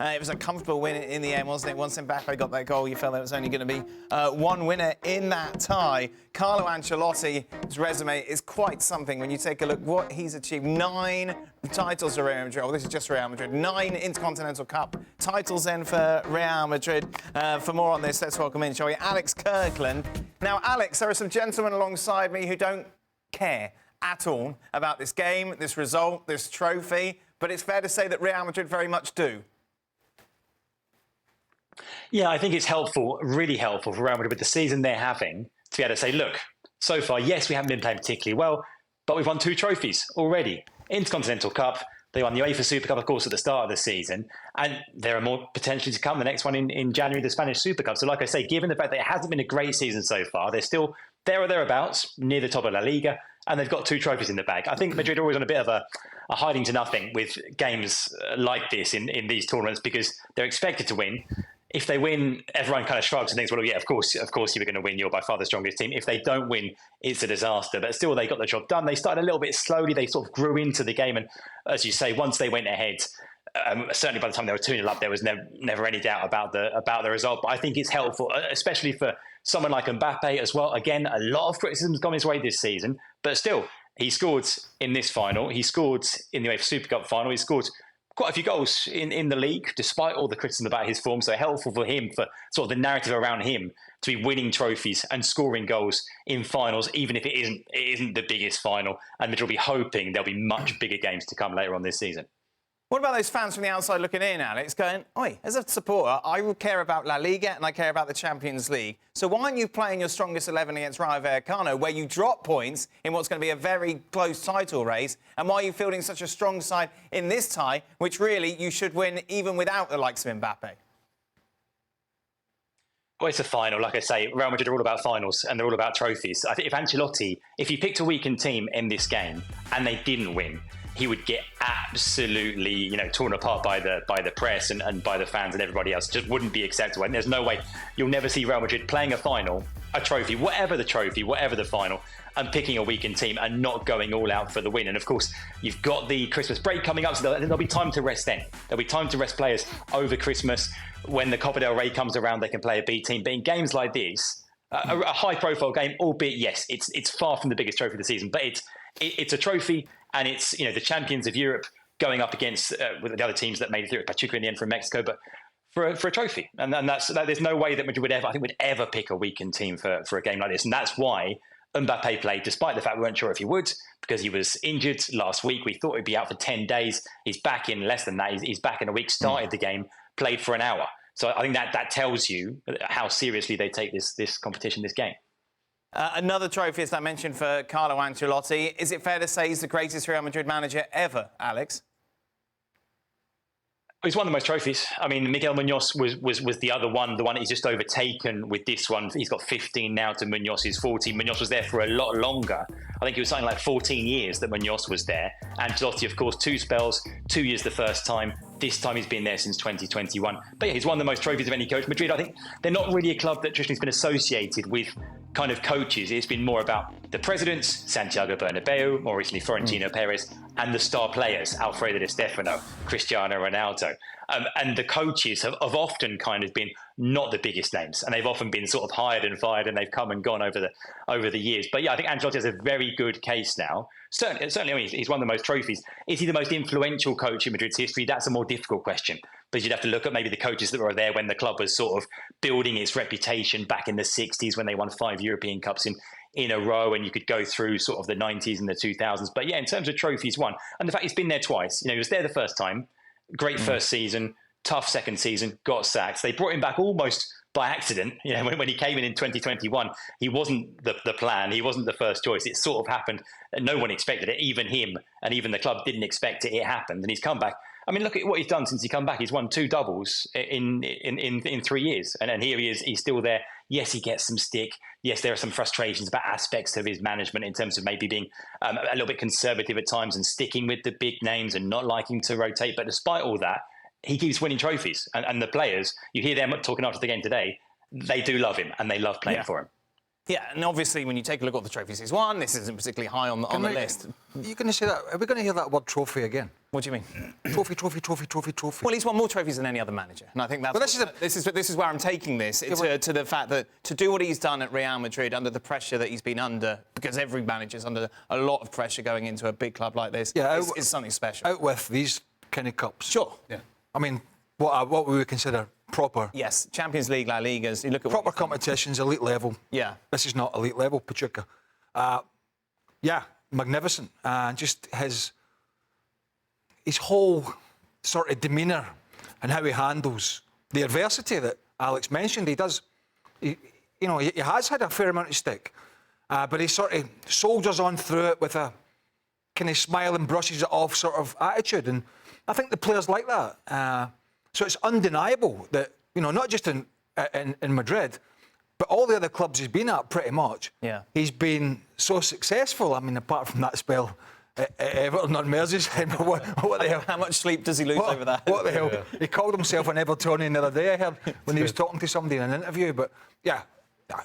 It was a comfortable win in the end, wasn't it? Once Mbappe got that goal, you felt there was only going to be one winner in that tie. Carlo Ancelotti's resume is quite something when you take a look what he's achieved. 9 titles for Real Madrid. Well, this is just Real Madrid. 9 Intercontinental Cup titles then for Real Madrid. For more on this, let's welcome in, shall we, Alex Kirkland. Now, Alex, there are some gentlemen alongside me who don't care at all about this game, this result, this trophy, but it's fair to say that Real Madrid very much do. Yeah, I think it's helpful, really helpful for Real Madrid with the season they're having to be able to say, look, so far, yes, we haven't been playing particularly well, but we've won 2 trophies already. Intercontinental Cup, they won the UEFA Super Cup, of course, at the start of the season, and there are more potentially to come. The next one in January, the Spanish Super Cup. So like I say, given the fact that it hasn't been a great season so far, they're still there or thereabouts, near the top of La Liga, and they've got 2 trophies in the bag. I think Madrid are always on a bit of a hiding to nothing with games like this in these tournaments because they're expected to win. If they win, everyone kind of shrugs and thinks, well, yeah, of course you were going to win. You're by far the strongest team. If they don't win, it's a disaster. But still, they got the job done. They started a little bit slowly. They sort of grew into the game. And as you say, once they went ahead, certainly by the time they were 2-0 up, there was never any doubt about the result. But I think it's helpful, especially for someone like Mbappe as well. Again, a lot of criticism has gone his way this season. But still, he scored in this final. He scored in the UEFA Super Cup final. He scored quite a few goals in the league, despite all the criticism about his form. So helpful for him, for sort of the narrative around him, to be winning trophies and scoring goals in finals, even if it isn't the biggest final. And Madrid will be hoping there'll be much bigger games to come later on this season. What about those fans from the outside looking in, Alex, going, oi, as a supporter, I will care about La Liga and I care about the Champions League. So why aren't you playing your strongest 11 against Rayo Vallecano, where you drop points in what's going to be a very close title race? And why are you fielding such a strong side in this tie, which really you should win even without the likes of Mbappe? Well, it's a final. Like I say, Real Madrid are all about finals and they're all about trophies. I think if he picked a weakened team in this game and they didn't win, he would get absolutely, torn apart by the press and by the fans and everybody else. It just wouldn't be acceptable. And there's no way you'll never see Real Madrid playing a final, a trophy, whatever the final, and picking a weakened team and not going all out for the win. And of course, you've got the Christmas break coming up, so there'll be time to rest then. There'll be time to rest players over Christmas. When the Copa del Rey comes around, they can play a B team. But in games like this, a high-profile game, albeit, yes, it's far from the biggest trophy of the season, but it's a trophy, and it's the champions of Europe going up against with the other teams that made it through. Pachuca in the end from Mexico, but for a trophy, and there's no way that Madrid would ever pick a weakened team for a game like this, and that's why Mbappe played, despite the fact we weren't sure if he would, because he was injured last week. We thought he'd be out for 10 days. He's back in less than that. He's back in a week. Started the game, played for an hour. So I think that tells you how seriously they take this competition, this game. Another trophy, as I mentioned, for Carlo Ancelotti. Is it fair to say he's the greatest Real Madrid manager ever, Alex? He's won the most trophies. I mean, Miguel Munoz was the other one, the one he's just overtaken with this one. He's got 15 now to Munoz's 14. Munoz was there for a lot longer. I think it was something like 14 years that Munoz was there. Ancelotti, of course, 2 spells, 2 years the first time. This time he's been there since 2021. But yeah, he's won the most trophies of any coach. Madrid, I think they're not really a club that traditionally has been associated with kind of coaches. It's been more about the presidents, Santiago Bernabeu, more recently Florentino Perez, and the star players, Alfredo Di Stefano, Cristiano Ronaldo. And the coaches have often kind of been not the biggest names, and they've often been sort of hired and fired, and they've come and gone over the years. But yeah, I think Ancelotti has a very good case now. Certainly, I mean, he's won the most trophies. Is he the most influential coach in Madrid's history? That's a more difficult question. But you'd have to look at maybe the coaches that were there when the club was sort of building its reputation back in the 60s when they won 5 European Cups in a row, and you could go through sort of the 90s and the 2000s. But yeah, in terms of trophies won, and the fact he's been there twice. He was there the first time. Great first season, tough second season, got sacked. They brought him back almost by accident. When he came in 2021, he wasn't the plan. He wasn't the first choice. It sort of happened. No one expected it. Even him and even the club didn't expect it. It happened, and he's come back. I mean, look at what he's done since he come back. He's won 2 doubles in 3 years, and here he is. He's still there. Yes, he gets some stick. Yes, there are some frustrations about aspects of his management in terms of maybe being a little bit conservative at times and sticking with the big names and not liking to rotate. But despite all that, he keeps winning trophies. And the players, you hear them talking after the game today, they do love him and they love playing for him. Yeah, and obviously when you take a look at the trophies he's won, this isn't particularly high on the list. You're going to say that? Are we going to hear that word trophy again? What do you mean? Trophy, trophy, trophy, trophy, trophy. Well, he's won more trophies than any other manager, and I think that's. Well, this is where I'm taking this to the fact that to do what he's done at Real Madrid under the pressure that he's been under, because every manager's under a lot of pressure going into a big club like this, is something special. Out with these kind of cups. Sure. Yeah. I mean, what we would consider proper. Yes, Champions League, La Ligas. You look at proper competitions, elite level. Yeah. This is not elite level, Pachuca. Yeah, magnificent. Just his whole sort of demeanour and how he handles the adversity that Alex mentioned. He does, he has had a fair amount of stick, but he sort of soldiers on through it with a kind of smile and brushes it off sort of attitude. And I think the players like that. So it's undeniable that, not just in Madrid, but all the other clubs he's been at pretty much, he's been so successful. I mean, apart from that spell Everton on Merseyside. What the hell? How much sleep does he lose over that? What the hell? He called himself an Evertonian the other day, I heard, when he was talking to somebody in an interview. But yeah,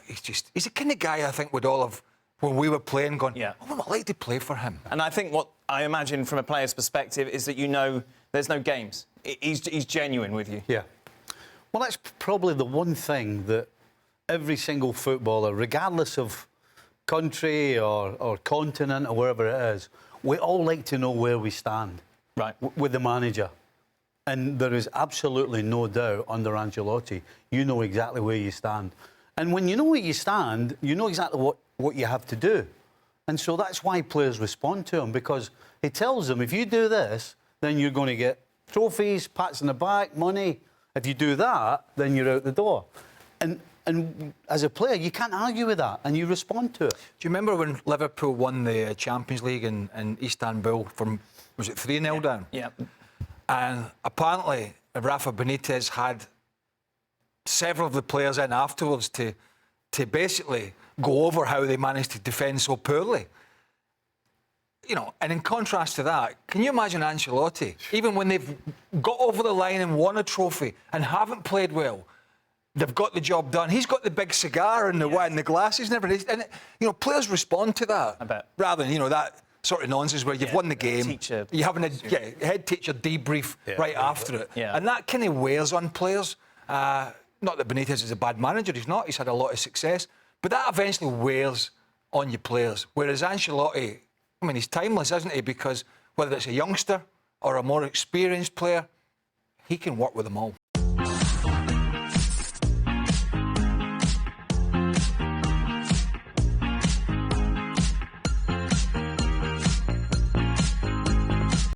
he's the kind of guy I think would all have, when we were playing, gone, I would like to play for him. And I think what I imagine from a player's perspective is that there's no games. He's genuine with you. Yeah. Well, that's probably the one thing that every single footballer, regardless of country or continent or wherever it is, we all like to know where we stand with the manager. And there is absolutely no doubt under Ancelotti, you know exactly where you stand. And when you know where you stand, you know exactly what you have to do. And so that's why players respond to him, because he tells them, if you do this, then you're going to get trophies, pats on the back, money. If you do that, then you're out the door. And as a player, you can't argue with that, and you respond to it. Do you remember when Liverpool won the Champions League in Istanbul from, was it 3-0 down? Yeah. And apparently, Rafa Benitez had several of the players in afterwards to basically go over how they managed to defend so poorly. And in contrast to that, can you imagine Ancelotti, even when they've got over the line and won a trophy and haven't played well, they've got the job done. He's got the big cigar and the glasses and everything. And, players respond to that. I bet. Rather than, that sort of nonsense where you've won the game. You're having a head teacher debrief right after it. Yeah. And that kind of wears on players. Not that Benitez is a bad manager. He's not. He's had a lot of success. But that eventually wears on your players. Whereas Ancelotti, he's timeless, isn't he? Because whether it's a youngster or a more experienced player, he can work with them all.